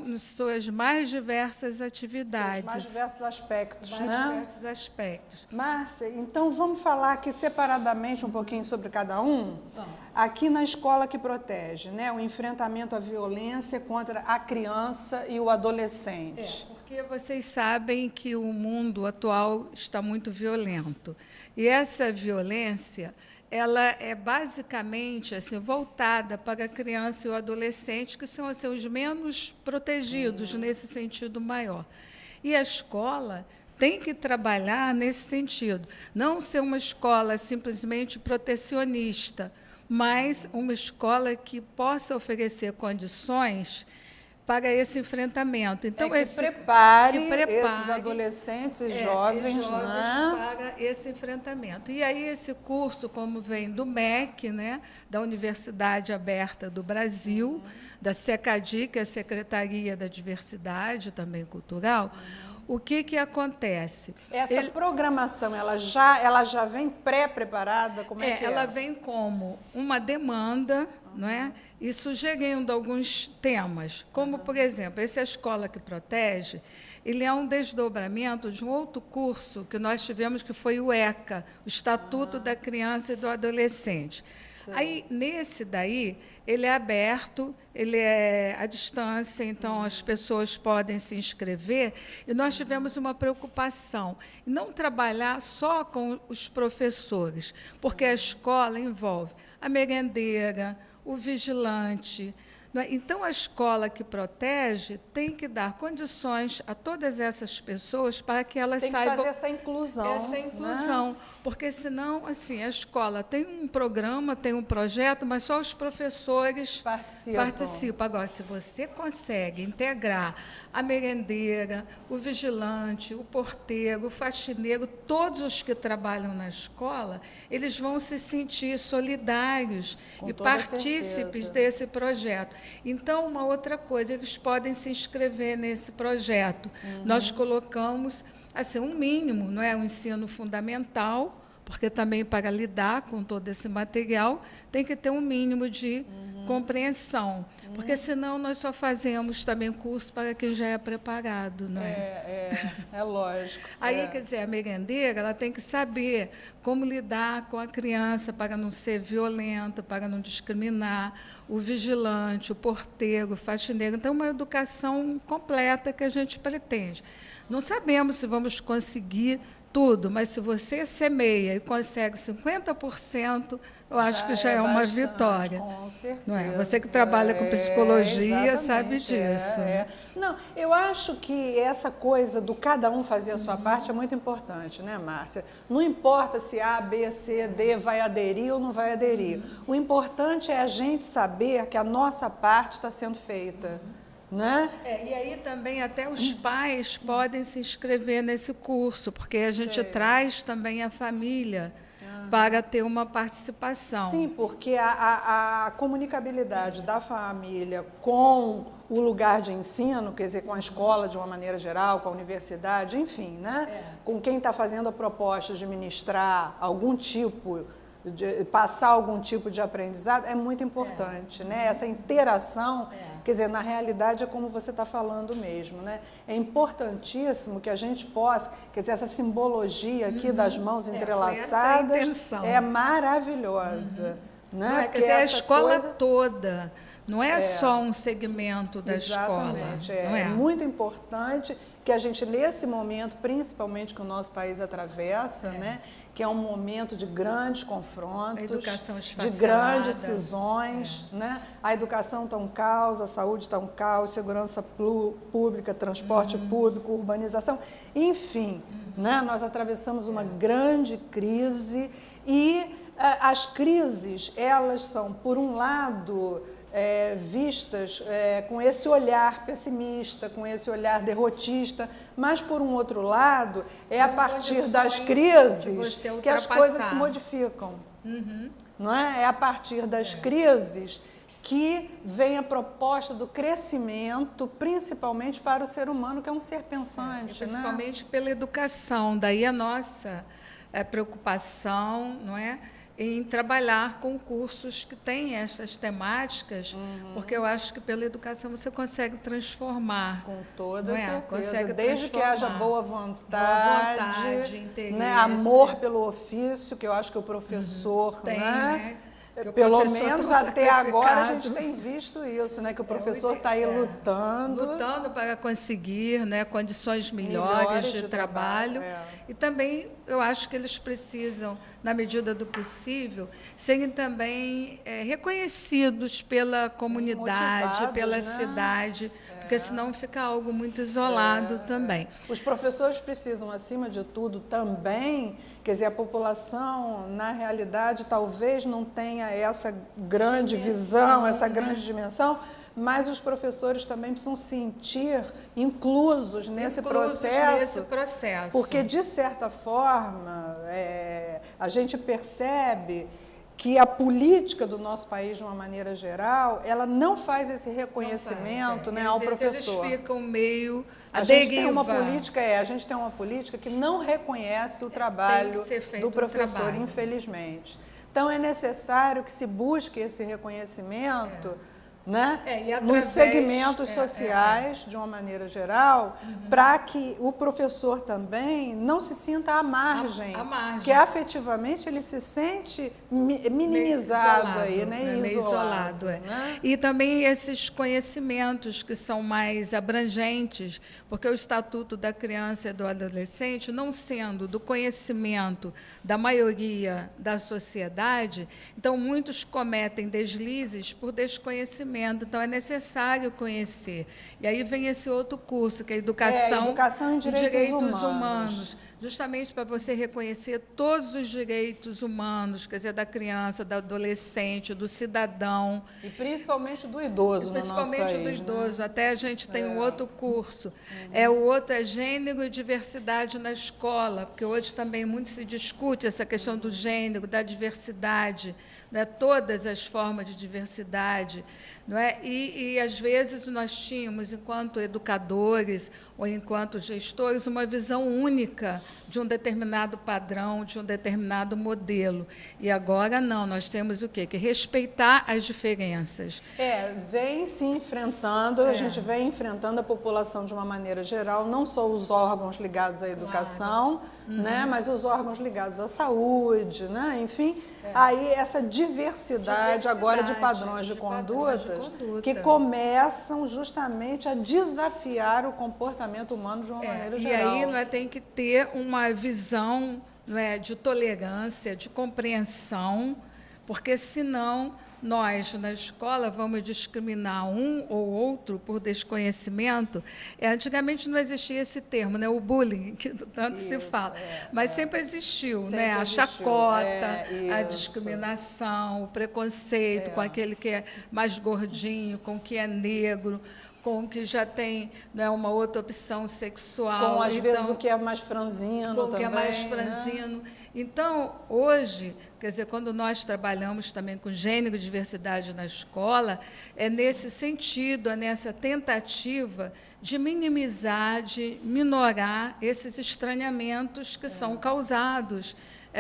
J: nas suas mais diversas atividades.
I: Mais diversos aspectos,
J: diversos aspectos.
I: Márcia, então vamos falar aqui separadamente um pouquinho sobre cada um? Aqui na Escola que Protege, o enfrentamento à violência contra a criança e o adolescente.
J: Porque vocês sabem que o mundo atual está muito violento. E essa violência, ela é basicamente assim, voltada para a criança e o adolescente, que são assim, os menos protegidos nesse sentido maior. E a escola tem que trabalhar nesse sentido, não ser uma escola simplesmente protecionista, mas uma escola que possa oferecer condições para esse enfrentamento. Então,
I: que prepare esses adolescentes e jovens
J: para esse enfrentamento. E aí esse curso, como vem do MEC, da Universidade Aberta do Brasil, da SECADI, que é a Secretaria da Diversidade também Cultural, o que acontece?
I: Essa programação, ela já vem pré-preparada? Como é que
J: ela vem como uma demanda, e sugerindo alguns temas, como, por exemplo, esse A Escola que Protege, ele é um desdobramento de um outro curso que nós tivemos, que foi o ECA, o Estatuto da Criança e do Adolescente. Aí, nesse daí, ele é aberto, ele é à distância, então as pessoas podem se inscrever, e nós tivemos uma preocupação em não trabalhar só com os professores, porque a escola envolve a merendeira, o vigilante. Então, a Escola que Protege tem que dar condições a todas essas pessoas para que elas saibam...
I: Tem que fazer essa inclusão.
J: Essa inclusão, porque senão, assim, a escola tem um programa, tem um projeto, mas só os professores participam. Agora, se você consegue integrar a merendeira, o vigilante, o porteiro, o faxineiro, todos os que trabalham na escola, eles vão se sentir solidários e partícipes desse projeto. Então, uma outra coisa, eles podem se inscrever nesse projeto. Nós colocamos assim, um mínimo, não é? O ensino fundamental, porque também para lidar com todo esse material tem que ter um mínimo de compreensão, porque senão nós só fazemos também curso para quem já é preparado, não é?
I: É lógico.
J: Aí, quer dizer, a merendeira ela tem que saber como lidar com a criança para não ser violenta, para não discriminar, o vigilante, o porteiro, o faxineiro. Então, uma educação completa que a gente pretende. Não sabemos se vamos conseguir tudo, mas se você semeia e consegue 50%, eu acho que já é uma
I: bastante,
J: vitória.
I: Com certeza.
J: Não é? Você que trabalha com psicologia sabe disso.
I: Não, eu acho que essa coisa do cada um fazer a sua parte é muito importante, né, Márcia? Não importa se A, B, C, D vai aderir ou não vai aderir. O importante é a gente saber que a nossa parte está sendo feita. Né?
J: E aí também até os pais podem se inscrever nesse curso, porque a gente traz também a família para ter uma participação.
I: Sim, porque a comunicabilidade da família com o lugar de ensino, quer dizer, com a escola de uma maneira geral, com a universidade, enfim, né? Com quem está fazendo a proposta de ministrar algum tipo de passar algum tipo de aprendizado, é muito importante, né? Essa interação, quer dizer, na realidade é como você está falando mesmo, né? É importantíssimo que a gente possa, quer dizer, essa simbologia aqui das mãos entrelaçadas é maravilhosa, né?
J: Não é, quer dizer, a escola toda, não é só um segmento da escola.
I: Não é muito importante que a gente, nesse momento, principalmente que o nosso país atravessa, né? Que é um momento de grandes confrontos, de grandes cisões, né? A educação está um caos, a saúde está um caos, segurança pública, transporte público, urbanização, enfim, né? Nós atravessamos uma grande crise e as crises, elas são, por um lado, vistas com esse olhar pessimista, com esse olhar derrotista, mas, por um outro lado, é a partir das crises que as coisas se modificam. Não é? É a partir das crises que vem a proposta do crescimento, principalmente para o ser humano, que é um ser pensante.
J: Principalmente pela educação, daí a nossa preocupação, não é? Em trabalhar com cursos que têm essas temáticas, porque eu acho que pela educação você consegue transformar.
I: Com toda certeza.
J: Consegue
I: desde que haja boa vontade,
J: interesse,
I: né? Amor pelo ofício, que eu acho que o professor
J: tem,
I: né?
J: Que
I: pelo menos até agora a gente tem visto isso, né? Que o professor está aí lutando
J: para conseguir, né, condições melhores de trabalho. E também eu acho que eles precisam, na medida do possível, serem também reconhecidos pela comunidade, pela cidade, porque senão fica algo muito isolado também.
I: Os professores precisam, acima de tudo, também, quer dizer, a população, na realidade, talvez não tenha essa grande visão, essa grande dimensão, mas os professores também precisam se sentir inclusos nesse processo, porque, de certa forma, a gente percebe que a política do nosso país, de uma maneira geral, ela não faz esse reconhecimento ao professor.
J: Eles ficam meio
I: a gente tem uma política que não reconhece o trabalho do professor, infelizmente. Então, é necessário que se busque esse reconhecimento né? Nos segmentos sociais, de uma maneira geral, para que o professor também não se sinta à margem, que afetivamente ele se sente minimizado, isolado.
J: Né? E também esses conhecimentos que são mais abrangentes, porque o Estatuto da Criança e do Adolescente, não sendo do conhecimento da maioria da sociedade, então muitos cometem deslizes por desconhecimento. Então, é necessário conhecer. E aí vem esse outro curso, que é Educação
I: em Direitos Humanos.
J: Justamente para você reconhecer todos os direitos humanos, quer dizer, da criança, do adolescente, do cidadão.
I: E principalmente do idoso,
J: principalmente do idoso. Até a gente tem um outro curso. O outro é Gênero e Diversidade na Escola, porque hoje também muito se discute essa questão do gênero, da diversidade, né? Todas as formas de diversidade, não é? E, às vezes, nós tínhamos, enquanto educadores ou enquanto gestores, uma visão única de um determinado padrão, de um determinado modelo. E agora, não, nós temos o quê? Que respeitar as diferenças.
I: Vem se enfrentando, a gente vem enfrentando a população de uma maneira geral, não só os órgãos ligados à educação, né, mas os órgãos ligados à saúde, né, enfim, aí essa diversidade agora de padrões de conduta que começam justamente a desafiar o comportamento humano de uma maneira geral.
J: E aí, não é, tem que ter uma visão, não é, de tolerância, de compreensão, porque senão nós, na escola, vamos discriminar um ou outro por desconhecimento. Antigamente não existia esse termo, né? O bullying, que tanto se fala, mas sempre existiu, sempre, né? A chacota, a discriminação, o preconceito com aquele que é mais gordinho, com o que é negro, com o que já tem, né, uma outra opção sexual.
I: Com, às vezes, o que é mais franzino também. Com o que é mais
J: franzino. Né? Então, hoje, quer dizer, quando nós trabalhamos também com gênero e diversidade na escola, é nesse sentido, é nessa tentativa de minimizar, de minorar esses estranhamentos que são causados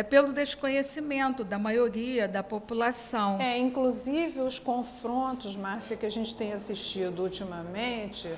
J: pelo desconhecimento da maioria da população.
I: Inclusive os confrontos, Márcia, que a gente tem assistido ultimamente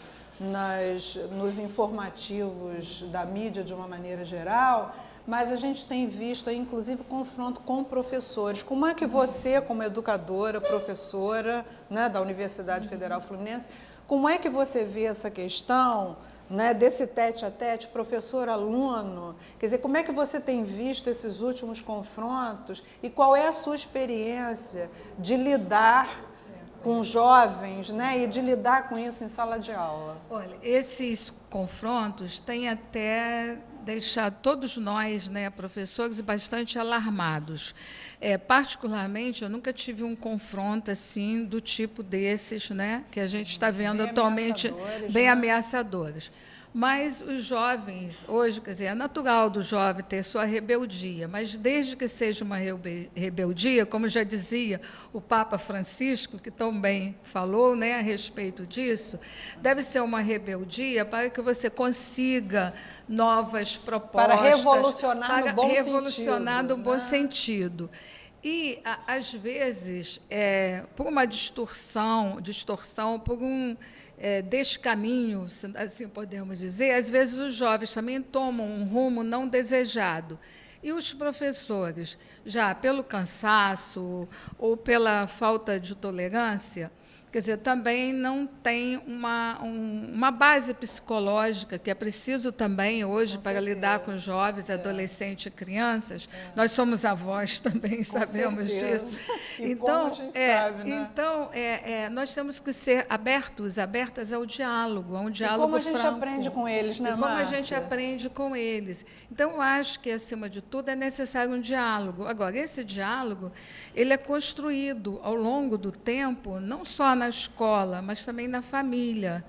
I: nos informativos da mídia de uma maneira geral, mas a gente tem visto, inclusive, confronto com professores. Como é que você, como educadora, professora, né, da Universidade Federal Fluminense, como é que você vê essa questão, né, desse tete-a-tete, professor-aluno? Quer dizer, como é que você tem visto esses últimos confrontos e qual é a sua experiência de lidar com jovens, né, e de lidar com isso em sala de aula?
J: Olha, esses confrontos têm até deixado todos nós, né, professores, bastante alarmados. Particularmente, eu nunca tive um confronto assim do tipo desses, né, que a gente está vendo atualmente, bem ameaçadores. Mas os jovens, hoje, quer dizer, é natural do jovem ter sua rebeldia, mas desde que seja uma rebeldia, como já dizia o Papa Francisco, que tão bem falou, né, a respeito disso, deve ser uma rebeldia para que você consiga novas propostas.
I: Para revolucionar no bom sentido.
J: No bom sentido. E, às vezes, por uma distorção, por um descaminho, assim podemos dizer, às vezes os jovens também tomam um rumo não desejado. E os professores, já pelo cansaço ou pela falta de tolerância, quer dizer, também não tem uma base psicológica, que é preciso também hoje para lidar com jovens, adolescentes e crianças. Nós somos avós também, sabemos disso.
I: Então, a gente sabe, né?
J: Então, nós temos que ser abertas ao diálogo, a um diálogo
I: franco. E como a gente
J: franco.
I: aprende com eles, né,
J: Márcia? Como a
I: Márcia?
J: gente aprende com eles. Então, eu acho que, acima de tudo, é necessário um diálogo. Agora, esse diálogo, ele é construído ao longo do tempo, não só na escola, mas também na família.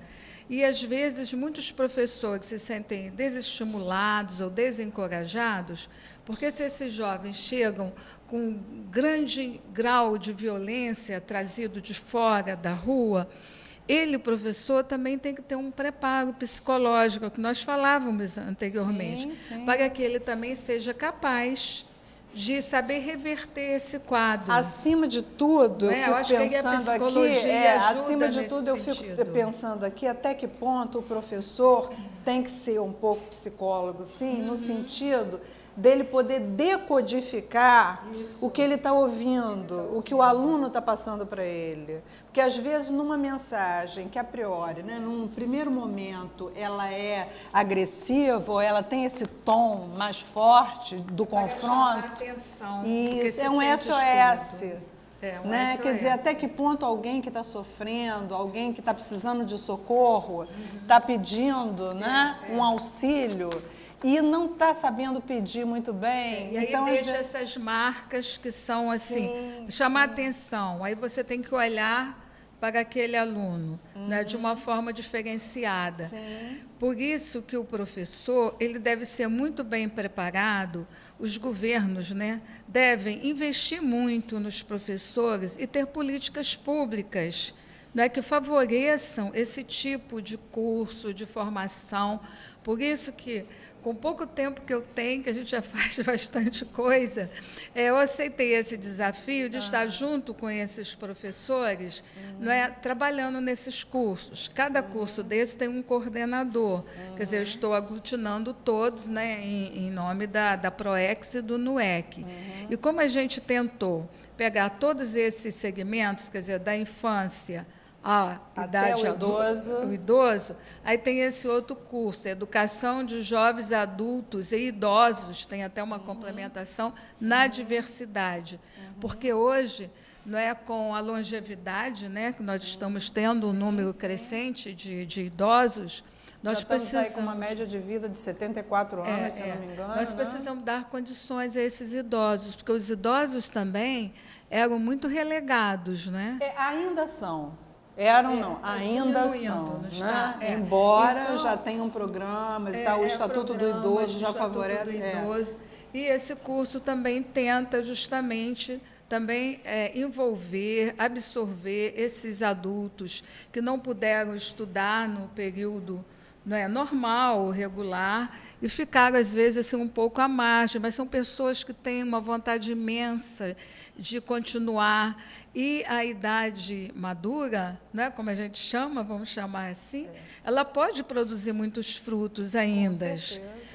J: E, às vezes, muitos professores se sentem desestimulados ou desencorajados, porque se esses jovens chegam com um grande grau de violência trazido de fora da rua, ele, professor, também tem que ter um preparo psicológico, que nós falávamos anteriormente, para que ele também seja capaz de saber reverter esse quadro.
I: Acima de tudo, eu fico pensando aqui, acima de tudo, eu fico pensando aqui até que ponto o professor tem que ser um pouco psicólogo, sim, no sentido dele poder decodificar o que ele está ouvindo, o que o aluno está passando para ele. Porque, às vezes, numa mensagem que, a priori, né, num primeiro momento, ela é agressiva, ou ela tem esse tom mais forte do confronto,
J: atenção,
I: isso é um SOS. Né? Quer dizer, até que ponto alguém que está sofrendo, alguém que está precisando de socorro, está pedindo, né, um auxílio, e não está sabendo pedir muito bem.
J: E aí então, deixa essas marcas que são assim, chamar atenção. Aí você tem que olhar para aquele aluno, né, de uma forma diferenciada. Por isso que o professor, ele deve ser muito bem preparado, os governos, né, devem investir muito nos professores e ter políticas públicas, não é, que favoreçam esse tipo de curso, de formação. Por isso que, com pouco tempo que eu tenho, que a gente já faz bastante coisa, eu aceitei esse desafio de estar junto com esses professores, não é, trabalhando nesses cursos. Cada curso desse tem um coordenador, quer dizer, eu estou aglutinando todos, né, em nome da PROEX e do NUEC. E como a gente tentou pegar todos esses segmentos, quer dizer, da infância a idade o idoso, aí tem esse outro curso, Educação de Jovens Adultos e Idosos, tem até uma complementação na diversidade, porque hoje, não é, com a longevidade, né, que nós estamos tendo um número crescente de idosos, nós precisamos
I: com uma média de vida de 74 anos, se não me engano.
J: Nós precisamos dar condições a esses idosos, porque os idosos também eram muito relegados, né?
I: Ainda são. Eram, não, ainda são. Né? Embora então, já tenham programas e tal, o Estatuto do Idoso já favorece.
J: E esse curso também tenta justamente também envolver, absorver esses adultos que não puderam estudar no período, não é, normal, regular, e ficaram, às vezes, assim, um pouco à margem, mas são pessoas que têm uma vontade imensa de continuar. E a idade madura, não é, como a gente chama, vamos chamar assim, ela pode produzir muitos frutos ainda.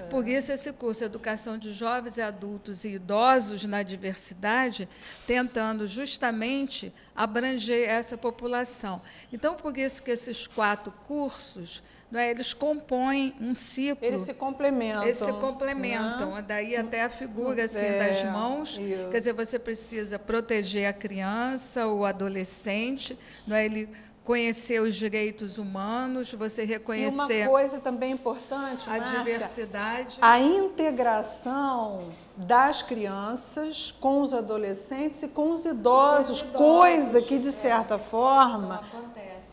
J: Por isso, esse curso, Educação de Jovens, Adultos e Idosos na Diversidade, tentando justamente abranger essa população. Então, por isso que esses 4 cursos, não é, eles compõem um ciclo.
I: Eles se complementam.
J: Eles se complementam. Né? Daí até a figura assim, das mãos.
I: Isso.
J: Quer dizer, você precisa proteger a criança, o adolescente, não é, ele conhecer os direitos humanos, você reconhecer...
I: E uma coisa também importante,
J: a diversidade.
I: A integração das crianças com os adolescentes e com os idosos, coisa que, de certa forma...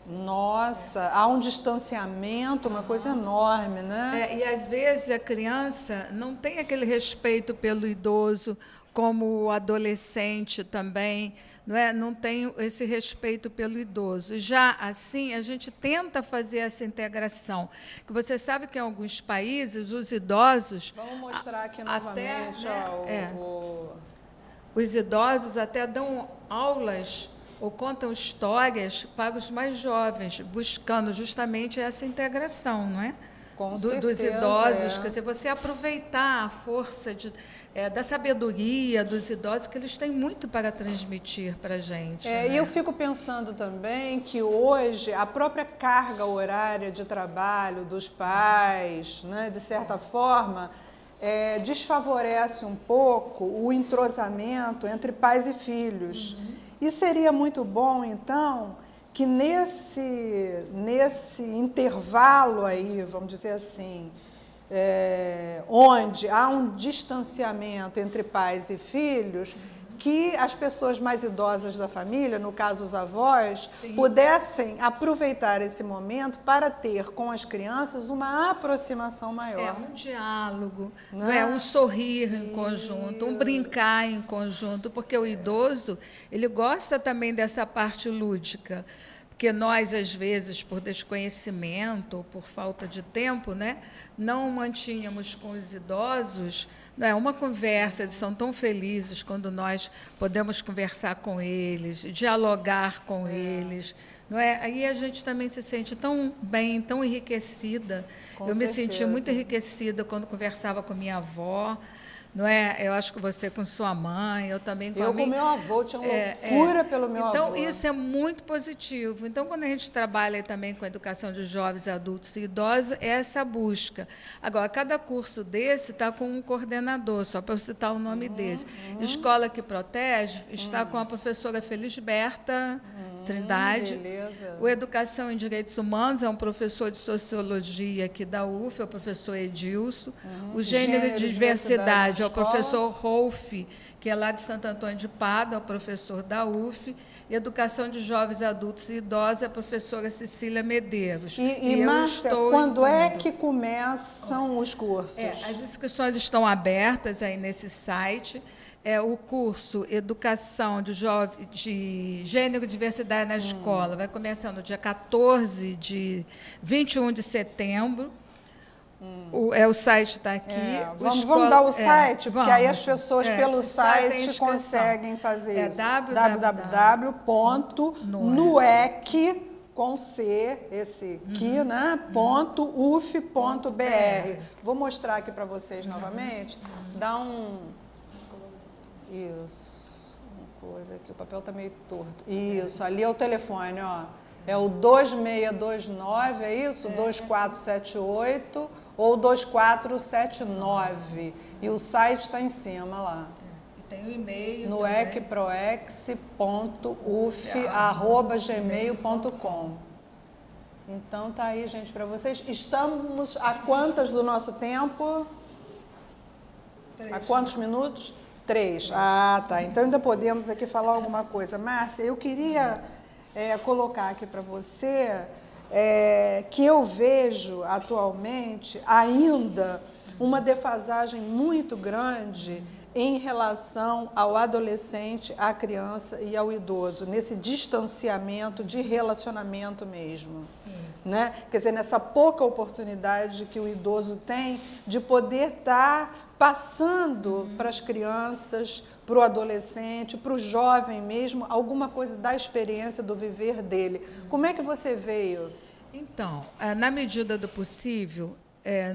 I: Nossa, há um distanciamento, uma coisa enorme, né?
J: E, às vezes, a criança não tem aquele respeito pelo idoso, como o adolescente também, não tem esse respeito pelo idoso. Já assim, a gente tenta fazer essa integração. Que você sabe que em alguns países, os idosos...
I: Vamos mostrar aqui novamente.
J: Os idosos até dão aulas ou contam histórias para os mais jovens, buscando justamente essa integração, não é? Dos idosos, quer dizer, você aproveitar a força da sabedoria dos idosos, que eles têm muito para transmitir para a gente. Né?
I: E eu fico pensando também que hoje a própria carga horária de trabalho dos pais, né, de certa forma, desfavorece um pouco o entrosamento entre pais e filhos. E seria muito bom, então, que nesse intervalo aí, vamos dizer assim, onde há um distanciamento entre pais e filhos, que as pessoas mais idosas da família, no caso os avós, pudessem aproveitar esse momento para ter com as crianças uma aproximação maior.
J: Um diálogo, um sorrir em conjunto, um brincar em conjunto, porque o idoso, ele gosta também dessa parte lúdica. Porque nós, às vezes, por desconhecimento ou por falta de tempo, né, não mantínhamos com os idosos uma conversa, eles são tão felizes quando nós podemos conversar com eles, dialogar com eles. Não é? Aí a gente também se sente tão bem, tão enriquecida. Eu me senti muito enriquecida quando conversava com minha avó. Não é? Eu acho que você com sua mãe, eu também com a minha...
I: com meu avô, tinha uma loucura pelo meu avô.
J: Então, isso é muito positivo. Então, quando a gente trabalha também com a educação de jovens, adultos e idosos, é essa busca. Agora, cada curso desse está com um coordenador, só para eu citar o nome desse. Escola que Protege está com a professora Felisberta Trindade.
I: Beleza.
J: O Educação em Direitos Humanos é um professor de Sociologia aqui da UF, é o professor Edilson. O Gênero e Diversidade é o professor Rolf, que é lá de Santo Antônio de Pádua, é o professor da UF. E Educação de Jovens, Adultos e Idosos é a professora Cecília Medeiros.
I: E Márcia, quando é que começam os cursos?
J: As inscrições estão abertas aí nesse site. o curso Educação de Gênero e Diversidade na Escola. Vai começar no dia 21 de setembro. O site está aqui.
I: Vamos dar o site, porque aí as pessoas pelo site conseguem fazer isso. www.nuec, com C, esse aqui, né? .uf.br. Vou mostrar aqui para vocês novamente. Dá Isso. Uma coisa aqui, o papel está meio torto. Isso, ali é o telefone, ó. É o 2629, é isso? 2478 ou 2479. E o site está em cima lá.
J: E tem o e-mail
I: nuecproex.uf@gmail.com. Então tá aí, gente, para vocês. Estamos a quantas do nosso tempo? 3. A quantos minutos? 3. Ah, tá. Então ainda podemos aqui falar alguma coisa. Márcia, eu queria colocar aqui para você que eu vejo atualmente ainda uma defasagem muito grande em relação ao adolescente, à criança e ao idoso, nesse distanciamento de relacionamento mesmo. Né? Quer dizer, nessa pouca oportunidade que o idoso tem de poder estar passando para as crianças, para o adolescente, para o jovem mesmo, alguma coisa da experiência, do viver dele. Como é que você vê isso?
J: Então, na medida do possível,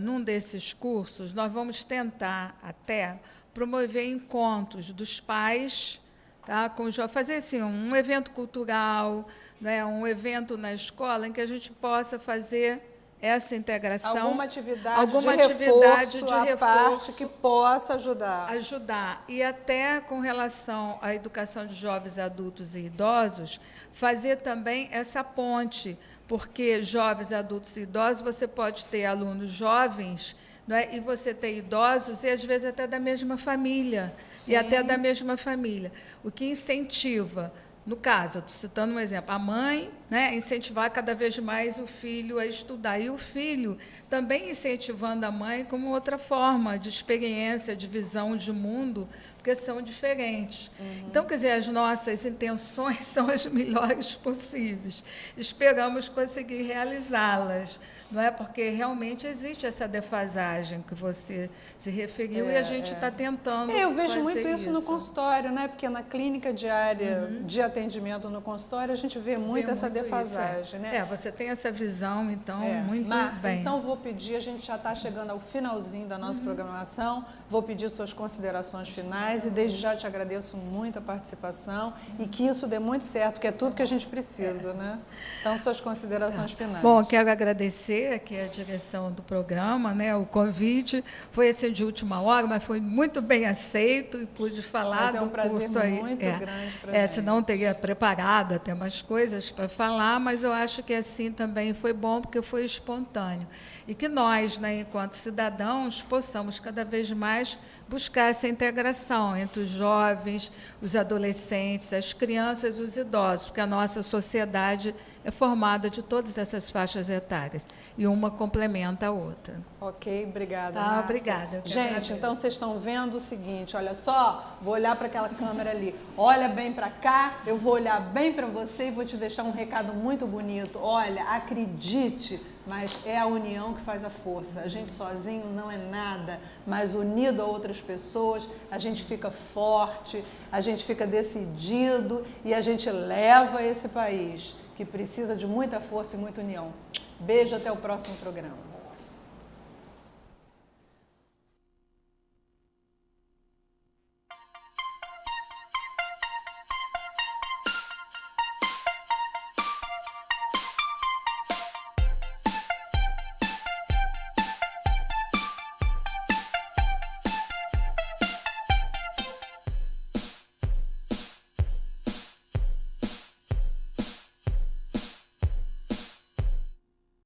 J: num desses cursos, nós vamos tentar até promover encontros dos pais, tá, com os jovens, fazer assim, um evento cultural, né, um evento na escola em que a gente possa fazer essa integração.
I: Alguma atividade de reforço à parte que possa ajudar.
J: E até com relação à educação de jovens, adultos e idosos, fazer também essa ponte, porque jovens, adultos e idosos, você pode ter alunos jovens, não é? E você tem idosos e, às vezes, até da mesma família.
I: Sim.
J: E até da mesma família. O que incentiva, no caso, eu estou citando um exemplo, a mãe, né, incentivar cada vez mais o filho a estudar. E o filho também incentivando a mãe como outra forma de experiência, de visão de mundo, porque são diferentes. Então, quer dizer, as nossas intenções são as melhores possíveis. Esperamos conseguir realizá-las, não é? Porque realmente existe essa defasagem que você se referiu e a gente está tentando
I: Eu vejo
J: fazer
I: muito isso no consultório, né? Porque na clínica diária de atendimento no consultório, a gente vê muito essa defasagem, né?
J: Você tem essa visão, então, muito
I: Márcia,
J: bem.
I: então vou pedir, a gente já está chegando ao finalzinho da nossa programação, vou pedir suas considerações finais e desde já te agradeço muito a participação e que isso dê muito certo, porque é tudo que a gente precisa, né? Então, suas considerações finais.
J: Bom, quero agradecer aqui a direção do programa, né? O convite foi assim de última hora, mas foi muito bem aceito e pude falar do curso aí.
I: Muito grande para gente.
J: Senão teria preparado até mais coisas para falar, mas eu acho que assim também foi bom, porque foi espontâneo. E que nós, né, enquanto cidadãos, possamos cada vez mais buscar essa integração entre os jovens, os adolescentes, as crianças e os idosos, porque a nossa sociedade é formada de todas essas faixas etárias, e uma complementa a outra.
I: Ok, obrigada,
J: Tá,
I: Márcia.
J: obrigada.
I: Gente, então vocês estão vendo o seguinte, olha só, vou olhar para aquela câmera ali, olha bem para cá, eu vou olhar bem para você e vou te deixar um recado muito bonito. Olha, acredite, mas é a união que faz a força. A gente sozinho não é nada, mas unido a outras pessoas, a gente fica forte, a gente fica decidido e a gente leva esse país, que precisa de muita força e muita união. Beijo, até o próximo programa.